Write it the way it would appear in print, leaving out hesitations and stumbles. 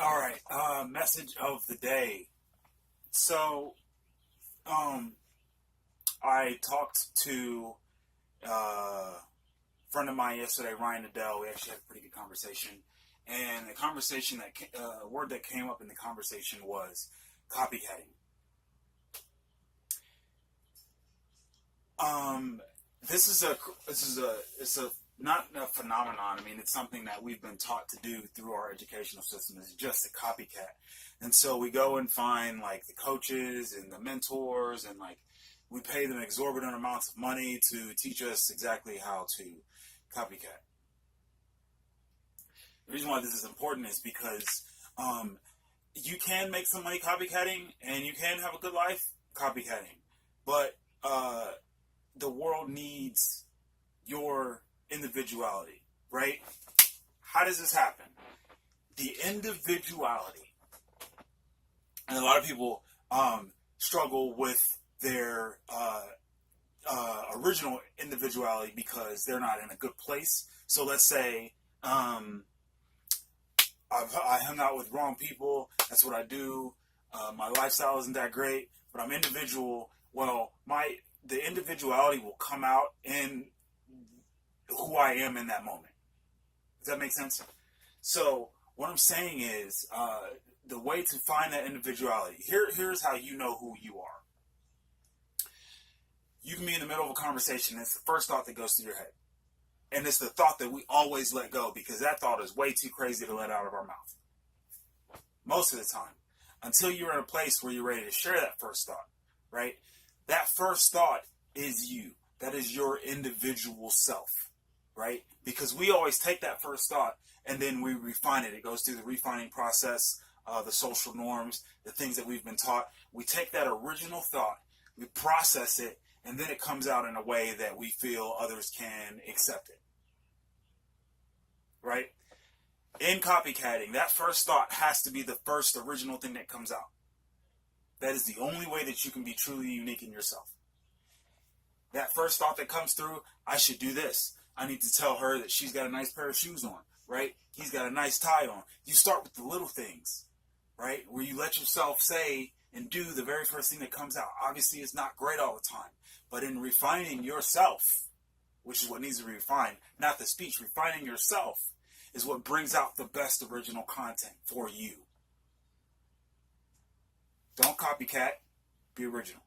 All right, message of the day. So, I talked to a friend of mine yesterday, Ryan Adele. We actually had a pretty good conversation. And the conversation word that came up in the conversation was copycatting. Um, it's a not a phenomenon. I mean, it's something that we've been taught to do through our educational system is just a copycat. And so we go and find like the coaches and the mentors and like we pay them exorbitant amounts of money to teach us exactly how to copycat. The reason why this is important is because you can make some money copycatting and you can have a good life copycatting. But the world needs your individuality, right? How does this happen? The individuality. And a lot of people struggle with their original individuality because they're not in a good place. So let's say I hung out with wrong people. That's what I do. My lifestyle isn't that great, but I'm individual. Well, the individuality will come out in who I am in that moment. Does that make sense? So what I'm saying is the way to find that individuality. Here's how you know who you are. You can be in the middle of a conversation. And it's the first thought that goes through your head. And it's the thought that we always let go because that thought is way too crazy to let out of our mouth. Most of the time. Until you're in a place where you're ready to share that first thought, right? That first thought is you. That is your individual self, right? Because we always take that first thought and then we refine it. It goes through the refining process, the social norms, the things that we've been taught. We take that original thought, we process it, and then it comes out in a way that we feel others can accept it, right? In copycatting, that first thought has to be the first original thing that comes out. That is the only way that you can be truly unique in yourself. That first thought that comes through, I should do this. I need to tell her that she's got a nice pair of shoes on, right? He's got a nice tie on. You start with the little things, right? Where you let yourself say and do the very first thing that comes out. Obviously, it's not great all the time. But in refining yourself, which is what needs to be refined, not the speech, refining yourself is what brings out the best original content for you. Don't copycat, be original.